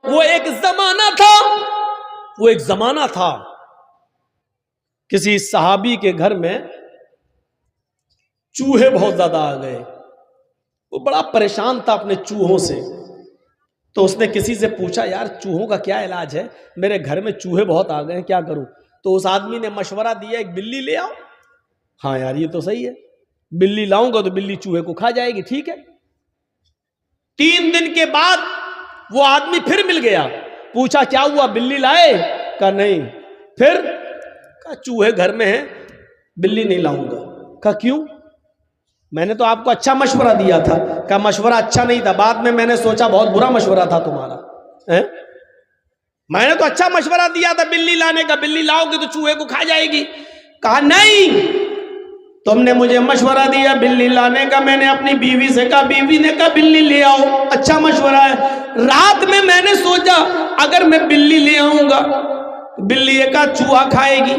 وہ ایک زمانہ تھا کسی صحابی کے گھر میں چوہے بہت زیادہ آ گئے. وہ بڑا پریشان تھا اپنے چوہوں سے. تو اس نے کسی سے پوچھا یار چوہوں کا کیا علاج ہے, میرے گھر میں چوہے بہت آ گئے ہیں, کیا کروں؟ تو اس آدمی نے مشورہ دیا ایک بلی لے آؤ. ہاں یار یہ تو صحیح ہے, بلی لاؤں گا تو بلی چوہے کو کھا جائے گی. ٹھیک ہے. 3 دن کے بعد وہ آدمی پھر مل گیا. پوچھا کیا ہوا, بلی لائے؟ کہا نہیں. پھر کہا چوہے گھر میں ہیں, بلی نہیں لاؤں گا. کہا کیوں؟ میں نے تو آپ کو اچھا مشورہ دیا تھا. کہا مشورہ اچھا نہیں تھا, بعد میں نے سوچا بہت برا مشورہ تھا تمہارا. میں نے تو اچھا مشورہ دیا تھا بلی لانے کا, بلی لاؤ گے تو چوہے کو کھا جائے گی. کہا نہیں, تم نے مجھے مشورہ دیا بلی لانے کا, میں نے اپنی بیوی سے کہا, بیوی نے کہا بلی لے آؤ, اچھا مشورہ ہے. رات میں نے سوچا اگر میں بلی لے آؤں گا بلی ایک چوہا کھائے گی,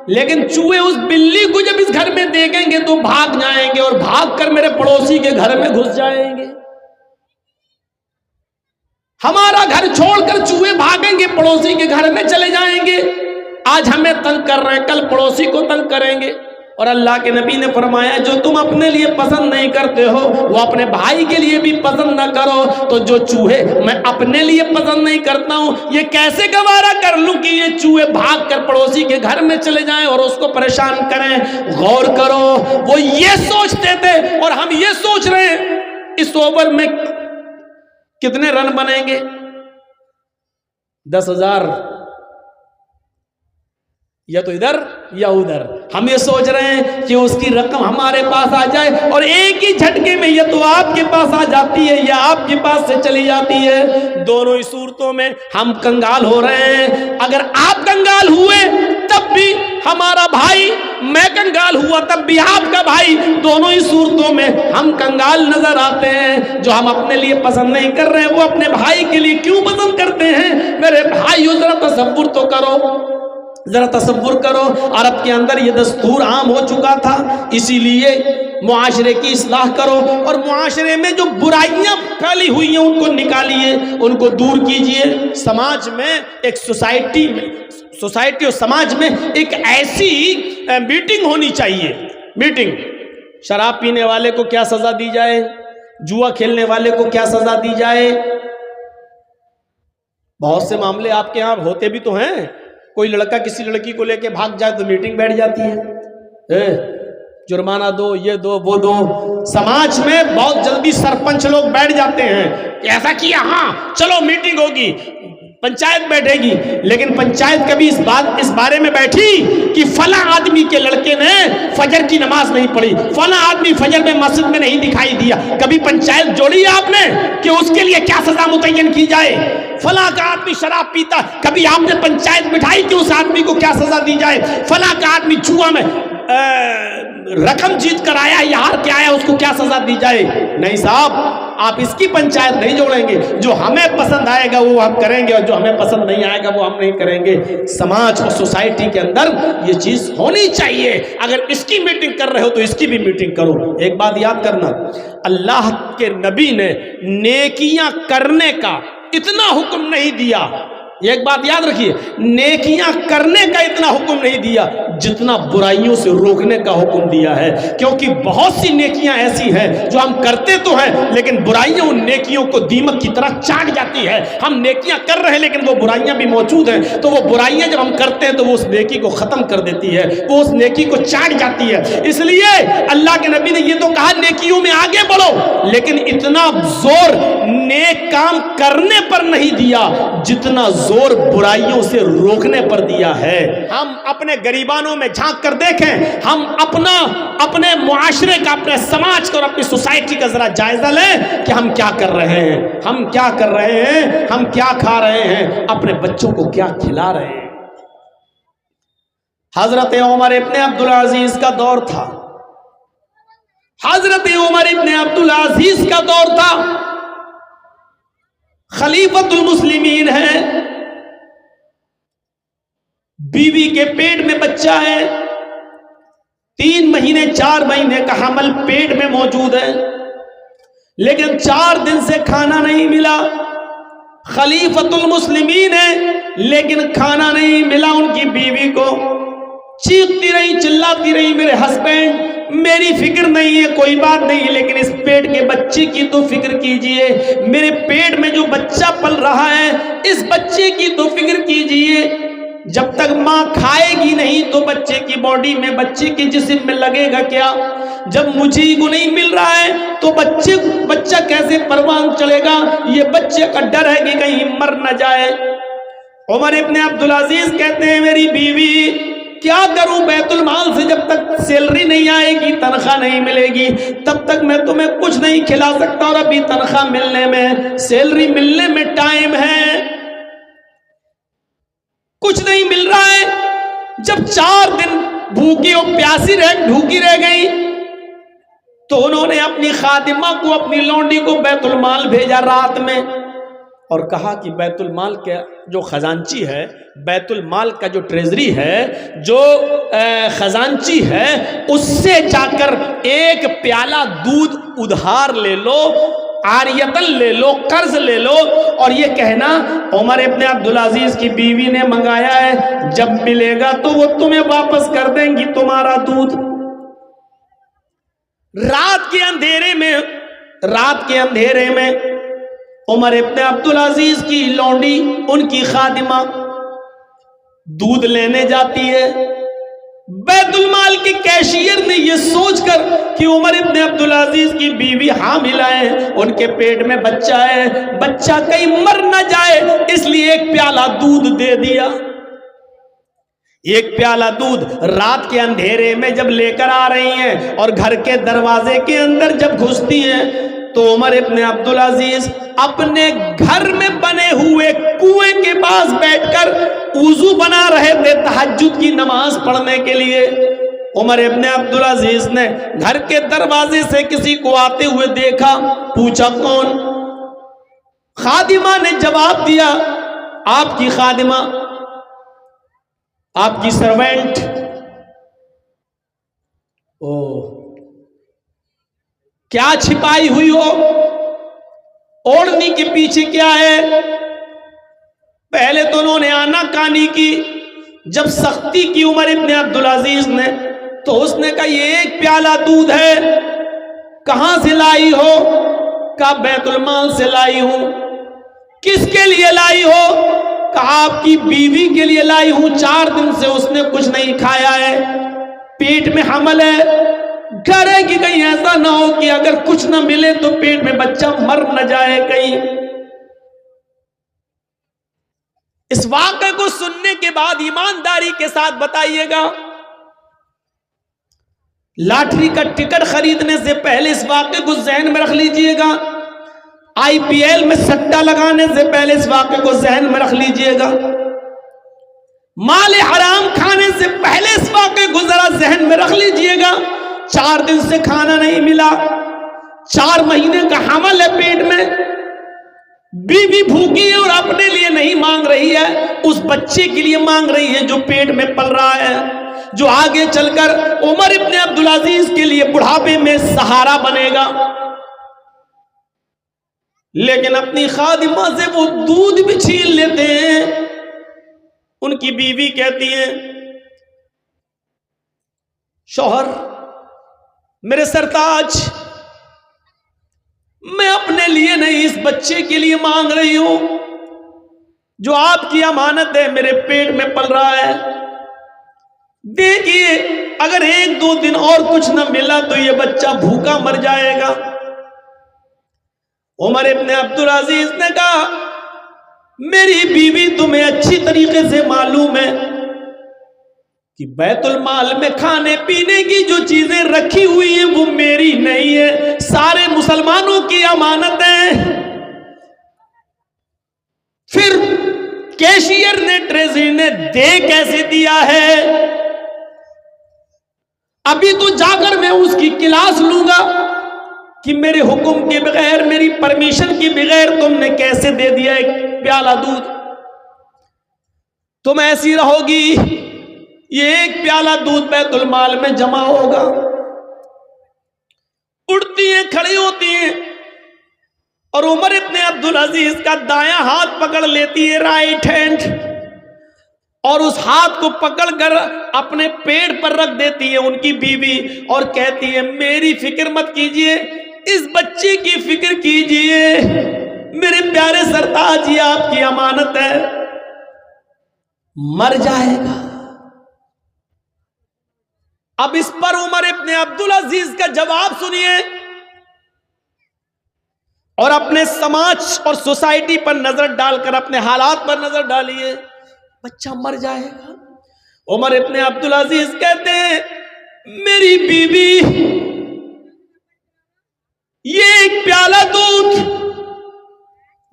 لیکن چوہے اس بلی کو جب اس گھر میں دیکھیں گے تو بھاگ جائیں گے اور بھاگ کر میرے پڑوسی کے گھر میں گھس جائیں گے. ہمارا گھر چھوڑ کر چوہے بھاگیں گے, پڑوسی کے گھر میں چلے جائیں گے. آج ہمیں تنگ کر رہے ہیں, کل پڑوسی کو تنگ کریں گے. اور اللہ کے نبی نے فرمایا جو تم اپنے لیے پسند نہیں کرتے ہو وہ اپنے بھائی کے لیے بھی پسند نہ کرو. تو جو چوہے میں اپنے لیے پسند نہیں کرتا ہوں, یہ کیسے گوارا کر لوں کہ یہ چوہے بھاگ کر پڑوسی کے گھر میں چلے جائیں اور اس کو پریشان کریں. غور کرو, وہ یہ سوچتے تھے اور ہم یہ سوچ رہے ہیں اس اوور میں کتنے رن بنیں گے, 10,000 یا تو ادھر یا ادھر. ہم یہ سوچ رہے ہیں کہ اس کی رقم ہمارے پاس آ جائے اور ایک ہی جھٹکے میں یا تو آپ کے پاس آ جاتی ہے یا آپ کے پاس سے چلی جاتی ہے. دونوں ہی صورتوں میں ہم کنگال ہو رہے ہیں. اگر آپ کنگال ہوئے تب بھی ہمارا بھائی, میں کنگال ہوا تب بھی آپ کا بھائی, دونوں ہی صورتوں میں ہم کنگال نظر آتے ہیں. جو ہم اپنے لیے پسند نہیں کر رہے ہیں وہ اپنے بھائی کے لیے کیوں پسند کرتے ہیں؟ میرے بھائیو ذرا تصور تو کرو, ذرا تصور کرو. عرب کے اندر یہ دستور عام ہو چکا تھا, اسی لیے معاشرے کی اصلاح کرو اور معاشرے میں جو برائیاں پھیلی ہوئی ہیں ان کو نکالیے, ان کو دور کیجئے. سماج میں ایک سوسائٹی اور سماج میں ایک ایسی میٹنگ ہونی چاہیے. میٹنگ, شراب پینے والے کو کیا سزا دی جائے, جوا کھیلنے والے کو کیا سزا دی جائے. بہت سے معاملے آپ کے ہاں ہوتے بھی تو ہیں. کوئی لڑکا کسی لڑکی کو لے کے بھاگ جائے تو میٹنگ بیٹھ جاتی ہے, جرمانہ دو, یہ دو, وہ دو. سماج میں بہت جلدی سرپنچ لوگ بیٹھ جاتے ہیں کہ ایسا کیا, ہاں چلو میٹنگ ہوگی, پنچایت بیٹھے گی. لیکن پنچایت کبھی اس بارے میں بیٹھی کہ فلاں آدمی کے لڑکے نے فجر کی نماز نہیں پڑھی, فلاں آدمی فجر میں مسجد میں نہیں دکھائی دیا. کبھی پنچایت جوڑی ہے آپ نے کہ اس کے لیے کیا سزا متعین کی جائے؟ فلاں کا آدمی شراب پیتا, کبھی آپ نے پنچایت بٹھائی کہ اس آدمی کو کیا سزا دی جائے؟ فلاں کا آدمی جوا میں رقم جیت کر آیا یا ہار کے آیا, اس کو کیا سزا دی جائے؟ نہیں صاحب, آپ اس کی پنچایت نہیں جوڑیں گے. جو ہمیں پسند آئے گا وہ ہم کریں گے اور جو ہمیں پسند نہیں آئے گا وہ ہم نہیں کریں گے. سماج اور سوسائٹی کے اندر یہ چیز ہونی چاہیے. اگر اس کی میٹنگ کر رہے ہو تو اس کی بھی میٹنگ کرو. ایک بات یاد کرنا, اللہ کے نبی نے نیکیاں کرنے کا اتنا حکم نہیں دیا, ایک بات یاد رکھیے, نیکیاں کرنے کا اتنا حکم نہیں دیا جتنا برائیوں سے روکنے کا حکم دیا ہے. کیونکہ بہت سی نیکیاں ایسی ہیں جو ہم کرتے تو ہیں لیکن برائیاں ان نیکیوں کو دیمک کی طرح چاٹ جاتی ہے. ہم نیکیاں کر رہے ہیں لیکن وہ برائیاں بھی موجود ہیں, تو وہ برائیاں جب ہم کرتے ہیں تو وہ اس نیکی کو ختم کر دیتی ہے, وہ اس نیکی کو چاٹ جاتی ہے. اس لیے اللہ کے نبی نے یہ تو کہا نیکیوں میں آگے بڑھو, لیکن اتنا زور نیک کام کرنے پر نہیں دیا جتنا زور برائیوں سے روکنے پر دیا ہے. ہم اپنے غریبانوں میں جھانک کر دیکھیں, ہم اپنے معاشرے کا, اپنے سماج کا اور اپنی سوسائٹی کا ذرا جائزہ لیں کہ ہم کیا کر رہے ہیں, ہم کیا کر رہے ہیں, ہم کیا کھا رہے ہیں, اپنے بچوں کو کیا کھلا رہے ہیں. حضرت عمر ابن عبدالعزیز کا دور تھا, حضرت عمر ابن عبدالعزیز کا دور تھا, خلیفۃ المسلمین ہے, بیوی کے پیٹ میں بچہ ہے, 3 مہینے 4 مہینے کا حمل پیٹ میں موجود ہے, لیکن 4 دن سے کھانا نہیں ملا. خلیفۃ المسلمین ہیں، لیکن کھانا نہیں ملا ان کی بیوی کو، چیختی رہی چلاتی رہی میرے ہسبینڈ میری فکر نہیں ہے، کوئی بات نہیں، لیکن اس پیٹ کے بچے کی تو فکر کیجئے، میرے پیٹ میں جو بچہ پل رہا ہے اس بچے کی تو فکر کیجئے، جب تک ماں کھائے گی نہیں تو بچے کی باڈی میں بچے کے جسم میں لگے گا کیا؟ جب مجھے کو نہیں مل رہا ہے تو بچہ کیسے پروان چلے گا؟ یہ بچے کا ڈر ہے کہ کہیں مر نہ جائے۔ عمر ابن عبدالعزیز کہتے ہیں میری بیوی کیا کروں بیت المال سے جب تک سیلری نہیں آئے گی، تنخواہ نہیں ملے گی، تب تک میں تمہیں کچھ نہیں کھلا سکتا، اور ابھی تنخواہ ملنے میں سیلری ملنے میں ٹائم ہے، کچھ نہیں مل رہا ہے۔ جب 4 دن بھوکی اور پیاسی بھوکی رہ گئی تو انہوں نے اپنی خادمہ کو، اپنی لونڈی کو بیت المال بھیجا رات میں، اور کہا کہ بیت المال کے جو خزانچی ہے، بیت المال کا جو ٹریزری ہے، جو خزانچی ہے، اس سے جا کر ایک پیالہ دودھ ادھار لے لو، عاریتن لے لو، قرض لے لو، اور یہ کہنا عمر ابن عبدالعزیز کی بیوی نے منگایا ہے، جب ملے گا تو وہ تمہیں واپس کر دیں گی تمہارا دودھ۔ رات کے اندھیرے میں عمر ابن عبدالعزیز کی لونڈی، ان کی خادمہ دودھ لینے جاتی ہے۔ بیت المال کے کیشیئر نے یہ سوچ کر کہ عمر ابن عبدالعزیز کی بیوی حاملہ ہے، ان کے پیٹ میں بچہ ہے، بچہ کہیں مر نہ جائے، اس لیے ایک پیالہ دودھ دے دیا۔ ایک پیالہ دودھ رات کے اندھیرے میں جب لے کر آ رہی ہیں اور گھر کے دروازے کے اندر جب گھستی ہیں تو عمر ابن عبدالعزیز اپنے گھر میں بنے ہوئے کنویں کے پاس بیٹھ کر وضو بنا رہے تھے تہجد کی نماز پڑھنے کے لیے۔ عمر ابن عبدالعزیز نے گھر کے دروازے سے کسی کو آتے ہوئے دیکھا، پوچھا کون؟ خادمہ نے جواب دیا، آپ کی خادمہ، آپ کی سروینٹ۔ کیا چھپائی ہوئی ہو؟ اوڑھنی کے پیچھے کیا ہے؟ پہلے تو انہوں نے آنا کانی کی، جب سختی کی عمر ابن عبدالعزیز نے تو اس نے کہا یہ ایک پیالہ دودھ ہے، کہاں سے لائی ہو؟ کہا بیت المال سے لائی ہوں۔ کس کے لیے لائی ہو؟ کہا آپ کی بیوی کے لیے لائی ہوں، 4 دن سے اس نے کچھ نہیں کھایا ہے، پیٹ میں حمل ہے، ڈر ہے کہ کہیں ایسا نہ ہو کہ اگر کچھ نہ ملے تو پیٹ میں بچہ مر نہ جائے کہیں۔ اس واقعے کو سننے کے بعد ایمانداری کے ساتھ بتائیے گا، لاٹری کا ٹکٹ خریدنے سے پہلے اس واقعے کو ذہن میں رکھ لیجئے گا، آئی پی ایل میں سٹا لگانے سے پہلے اس واقعے کو ذہن میں رکھ لیجئے گا، مال حرام کھانے سے پہلے اس واقعے کو ذرا ذہن میں رکھ لیجئے گا۔ 4 دن سے کھانا نہیں ملا، 4 مہینے کا حمل ہے پیٹ میں، بیوی بھوکی ہے اور اپنے لیے نہیں مانگ رہی ہے، اس بچے کے لیے مانگ رہی ہے جو پیٹ میں پل رہا ہے، جو آگے چل کر عمر ابن عبدالعزیز کے لیے بڑھاپے میں سہارا بنے گا۔ لیکن اپنی خادمہ سے وہ دودھ بھی چھین لیتے ہیں۔ ان کی بیوی کہتی ہے شوہر میرے سرتاج، میں اپنے لیے نہیں اس بچے کے لیے مانگ رہی ہوں، جو آپ کی امانت ہے میرے پیٹ میں پل رہا ہے، دیکھیے اگر 1-2 دن اور کچھ نہ ملا تو یہ بچہ بھوکا مر جائے گا۔ عمر ابن عبدالعزیز نے کہا میری بیوی تمہیں اچھی طریقے سے معلوم ہے کہ بیت المال میں کھانے پینے کی جو چیزیں رکھی ہوئی ہیں وہ میری نہیں ہے، سارے مسلمانوں کی امانت ہے۔ پھر کیشیئر نے ٹریزری نے دے کیسے دیا ہے؟ ابھی تو جا کر میں اس کی کلاس لوں گا کہ میرے حکم کے بغیر، میری پرمیشن کے بغیر تم نے کیسے دے دیا ایک پیالہ دودھ؟ تم ایسی رہو گی، یہ ایک پیالہ دودھ بیت المال میں جمع ہوگا۔ اڑتی ہیں، کھڑی ہوتی ہیں اور عمر ابن عبدالعزیز کا دایاں ہاتھ پکڑ لیتی ہے، رائٹ ہینڈ، اور اس ہاتھ کو پکڑ کر اپنے پیٹ پر رکھ دیتی ہے ان کی بیوی، اور کہتی ہے میری فکر مت کیجئے، اس بچے کی فکر کیجئے، میرے پیارے سرتاج یہ آپ کی امانت ہے، مر جائے گا۔ اب اس پر عمر ابن عبدالعزیز کا جواب سنیے، اور اپنے سماج اور سوسائٹی پر نظر ڈال کر اپنے حالات پر نظر ڈالیے، بچہ مر جائے گا۔ عمر ابن عبدالعزیز کہتے ہیں میری بیوی یہ ایک پیالہ دودھ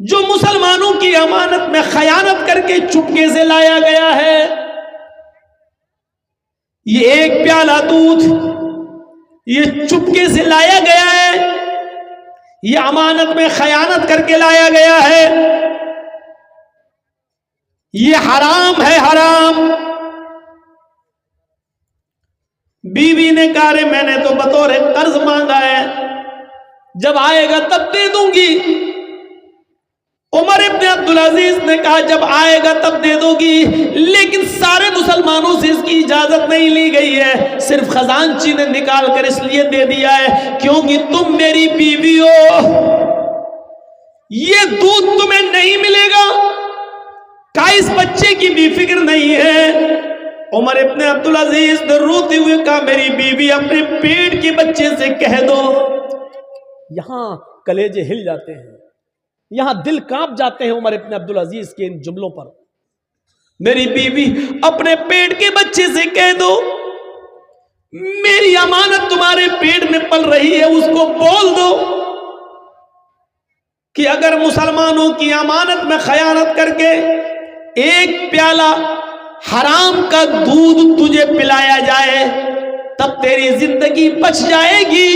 جو مسلمانوں کی امانت میں خیانت کر کے چپکے سے لایا گیا ہے، یہ ایک پیالہ دودھ یہ چپکے سے لایا گیا ہے، یہ امانت میں خیانت کر کے لایا گیا ہے، یہ حرام ہے، حرام۔ بیوی نے کہا رے میں نے تو بطور قرض مانگا ہے، جب آئے گا تب دے دوں گی۔ عمر ابن عبدالعزیز نے کہا جب آئے گا تب دے دو گی، لیکن سارے مسلمانوں سے اس کی اجازت نہیں لی گئی ہے، صرف خزانچی نے نکال کر اس لیے دے دیا ہے کیونکہ تم میری بیوی ہو، یہ دودھ تمہیں نہیں ملے گا، کا اس بچے کی بھی فکر نہیں ہے۔ عمر ابن عبدالعزیز نے روتے ہوئے کہا میری بیوی اپنے پیٹ کے بچے سے کہہ دو۔ یہاں کلیجے ہل جاتے ہیں، یہاں دل کانپ جاتے ہیں عمر ابن عبدالعزیز کے ان جملوں پر۔ میری بیوی اپنے پیٹ کے بچے سے کہہ دو، میری امانت تمہارے پیٹ میں پل رہی ہے، اس کو بول دو کہ اگر مسلمانوں کی امانت میں خیانت کر کے ایک پیالہ حرام کا دودھ تجھے پلایا جائے تب تیری زندگی بچ جائے گی،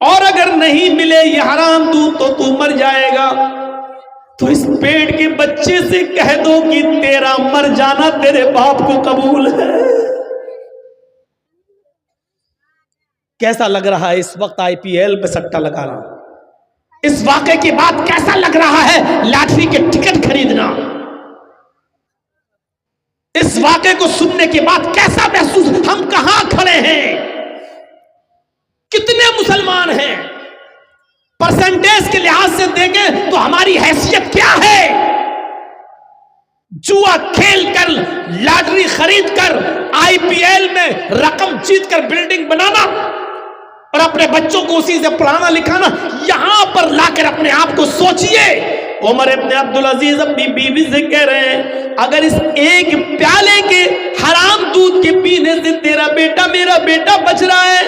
اور اگر نہیں ملے یہ حرام دودھ تو تو مر جائے گا۔ تو اس پیٹ کے بچے سے کہہ دو کہ تیرا مر جانا تیرے باپ کو قبول ہے۔ کیسا لگ رہا ہے اس وقت آئی پی ایل پہ سٹا لگانا؟ اس واقعے کے بعد کیسا لگ رہا ہے لاٹری کے ٹکٹ خریدنا؟ اس واقعے کو سننے کے بعد کیسا محسوس؟ ہم کہاں کھڑے ہیں؟ کتنے مسلمان ہیں؟ پرسنٹیج کے لحاظ سے دیکھیں تو ہماری حیثیت کیا ہے؟ جوا کھیل کر، لاٹری خرید کر، آئی پی ایل میں رقم جیت کر بلڈنگ بنانا اور اپنے بچوں کو اسی سے پڑھانا لکھانا، یہاں پر لا کر اپنے آپ کو سوچئے۔ عمر ابن عبدالعزیز اپنی بیوی سے کہہ رہے ہیں اگر اس ایک پیالے کے حرام دودھ کے پینے سے تیرا بیٹا میرا بیٹا بچ رہا ہے،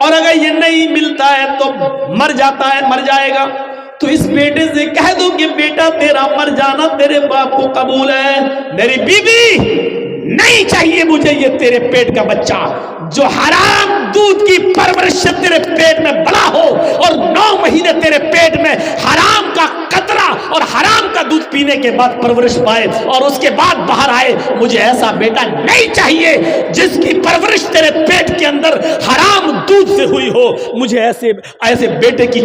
اور اگر یہ نہیں ملتا ہے تو مر جاتا ہے، مر جائے گا، تو اس بیٹے سے کہہ دو کہ بیٹا تیرا مر جانا تیرے باپ کو قبول ہے۔ میری بیوی نہیں چاہیے مجھے یہ تیرے پیٹ کا بچہ جو حرام دودھ کی پرورش سے تیرے پیٹ میں بڑا ہو اور 9 مہینے تیرے پیٹ میں حرام کا قطرہ اور حرام کا دودھ پینے کے بعد پرورش پائے اور اس کے بعد باہر آئے۔ مجھے ایسا بیٹا نہیں چاہیے جس کی پرورش تیرے پیٹ کے اندر حرام دودھ سے ہوئی ہو۔ مجھے ایسے بیٹے کی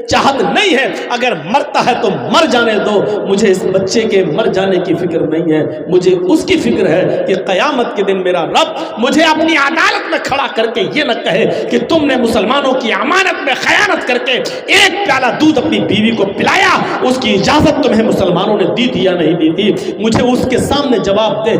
چاہت نہیں ہے۔ اگر مرتا ہے تو مر جانے دو، مجھے اس بچے کے مر جانے کی فکر نہیں ہے، مجھے اس کی فکر ہے کہ قیامت کے دن میرا رب مجھے اپنی عدالت میں کھڑا کر کے یہ نہ کہے کہ تم نے مسلمانوں کی امانت میں خیانت کر کے ایک پیالہ دودھ اپنی بیوی کو پلایا، اس کی اجازت تمہیں مسلمانوں نے دی تھی یا نہیں دی تھی؟ مجھے اس کے سامنے جواب دے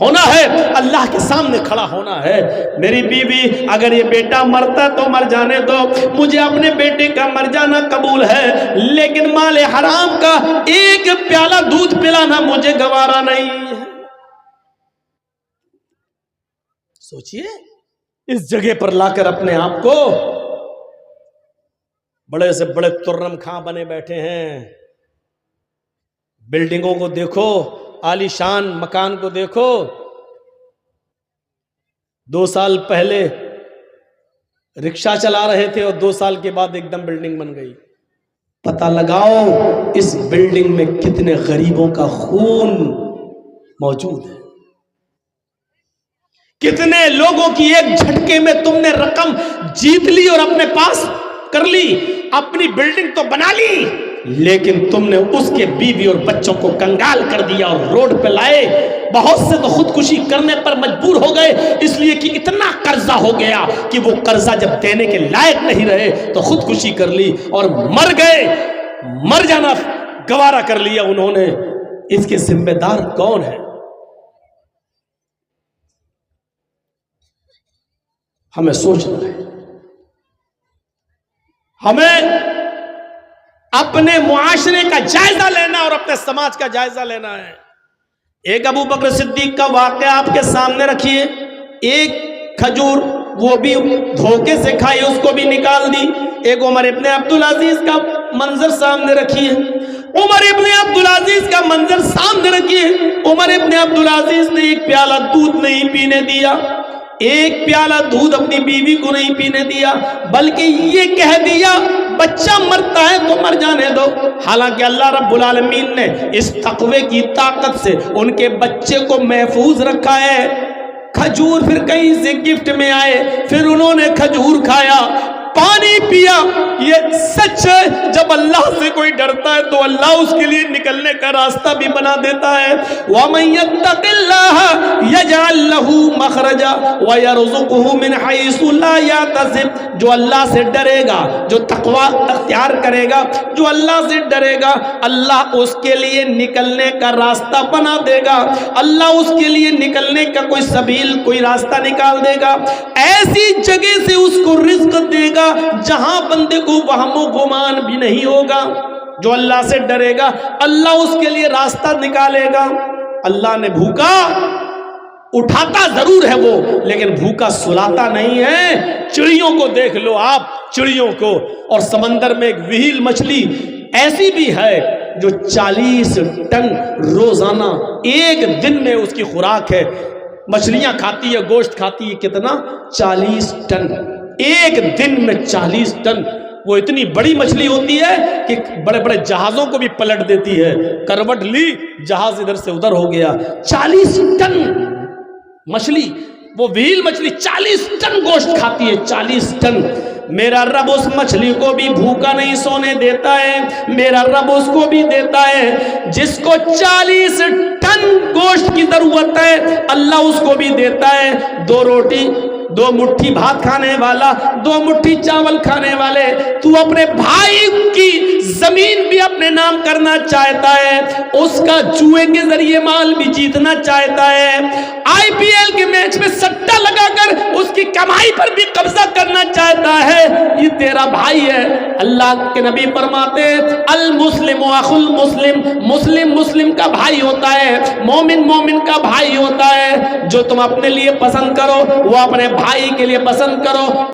ہونا ہے، اللہ کے سامنے کھڑا ہونا ہے۔ میری بیوی اگر یہ بیٹا مرتا تو مر جانے دو، مجھے اپنے بیٹے کا مر جانا قبول ہے، لیکن مال حرام کا ایک پیالہ دودھ پلانا مجھے گوارا نہیں ہے۔ سوچئے اس جگہ پر لا کر اپنے آپ کو بڑے سے بڑے ترم خاں بنے بیٹھے ہیں۔ بلڈنگوں کو دیکھو، عالی شان مکان کو دیکھو۔ 2 سال پہلے رکشہ چلا رہے تھے اور 2 سال کے بعد ایک دم بلڈنگ بن گئی۔ پتہ لگاؤ اس بلڈنگ میں کتنے غریبوں کا خون موجود ہے، کتنے لوگوں کی ایک جھٹکے میں تم نے رقم جیت لی اور اپنے پاس کر لی, اپنی بلڈنگ تو بنا لی, لیکن تم نے اس کے بیوی اور بچوں کو کنگال کر دیا اور روڈ پہ لائے. بہت سے تو خودکشی کرنے پر مجبور ہو گئے, اس لیے کہ اتنا قرضہ ہو گیا کہ وہ قرضہ جب دینے کے لائق نہیں رہے تو خودکشی کر لی اور مر گئے. مر جانا گوارا کر لیا انہوں نے. اس کے ذمہ دار کون ہے؟ ہمیں سوچنا ہے, ہمیں اپنے معاشرے کا جائزہ لینا اور اپنے سماج کا جائزہ لینا ہے. ایک ابو بکر صدیق کا واقعہ آپ کے سامنے رکھیے. ایک کھجور وہ بھی دھوکے سے کھائی, اس کو بھی نکال دی. ایک عمر ابن عبدالعزیز کا منظر سامنے رکھیے. عمر ابن عبدالعزیز کا منظر سامنے رکھیے. عمر ابن عبدالعزیز نے ایک پیالہ دودھ نہیں پینے دیا, ایک پیالہ دودھ اپنی بیوی کو نہیں پینے دیا, بلکہ یہ کہہ دیا بچہ مرتا ہے تو مر جانے دو. حالانکہ اللہ رب العالمین نے اس تقوی کی طاقت سے ان کے بچے کو محفوظ رکھا ہے. کھجور پھر کہیں سے گفٹ میں آئے, پھر انہوں نے کھجور کھایا, پانی پیا. یہ سچ ہے, جب اللہ سے کوئی ڈرتا ہے تو اللہ اس کے لیے نکلنے کا راستہ بھی بنا دیتا ہے. وَمَن يَتَّقِ اللَّهَ يَجْعَل لَّهُ مَخْرَجًا وَيَرْزُقْهُ مِنْ حَيْثُ لَا يَحْتَسِبُ. جو اللہ سے ڈرے گا, جو تقوی اختیار کرے گا, جو اللہ سے ڈرے گا, اللہ اس کے لیے نکلنے کا راستہ بنا دے گا. اللہ اس کے لیے نکلنے کا کوئی سبیل, کوئی راستہ نکال دے گا. ایسی جگہ سے اس کو رزق دے گا جہاں بندے کو وہم و گمان بھی نہیں ہوگا. جو اللہ سے ڈرے گا اللہ اس کے لیے راستہ نکالے گا. اللہ نے بھوکا اٹھاتا ضرور ہے وہ, لیکن بھوکا سلاتا نہیں ہے. چڑیوں کو دیکھ لو آپ, چڑیوں کو. اور سمندر میں ایک وہیل مچھلی ایسی بھی ہے جو 40 ٹن روزانہ ایک دن میں اس کی خوراک ہے. مچھلیاں کھاتی ہے, گوشت کھاتی ہے, کتنا؟ 40 ٹن ایک دن میں. 40 ٹن. وہ اتنی بڑی مچھلی ہوتی ہے کہ بڑے بڑے جہازوں کو بھی پلٹ دیتی ہے. کروٹ لی, جہاز ادھر سے ادھر ہو گیا. 40 ٹن مچھلی, وہ وہیل مچھلی 40 ٹن گوشت کھاتی ہے. 40 ٹن. میرا رب اس مچھلی کو بھی بھوکا نہیں سونے دیتا ہے. میرا رب اس کو بھی دیتا ہے. جس کو 40 ٹن گوشت کی ضرورت ہے اللہ اس کو بھی دیتا ہے. 2 روٹی, 2 مٹھی بھات کھانے والا, 2 مٹھی چاول کھانے والے. تو اپنے بھائی کی زمین بھی اپنے نام کرنا چاہتا ہے, اس کا جوئے کے ذریعے مال بھی جیتنا چاہتا ہے, IPL کے میچ میں سٹا لگا کر اس کی کمائی پر بھی قبضہ کرنا چاہتا ہے. یہ تیرا بھائی ہے. اللہ کے نبی فرماتے المسلم اخو المسلم, مسلم مسلم کا بھائی ہوتا ہے, مومن مومن کا بھائی ہوتا ہے. جو تم اپنے لیے پسند کرو وہ اپنے بھائی کے لیے پسند کرو.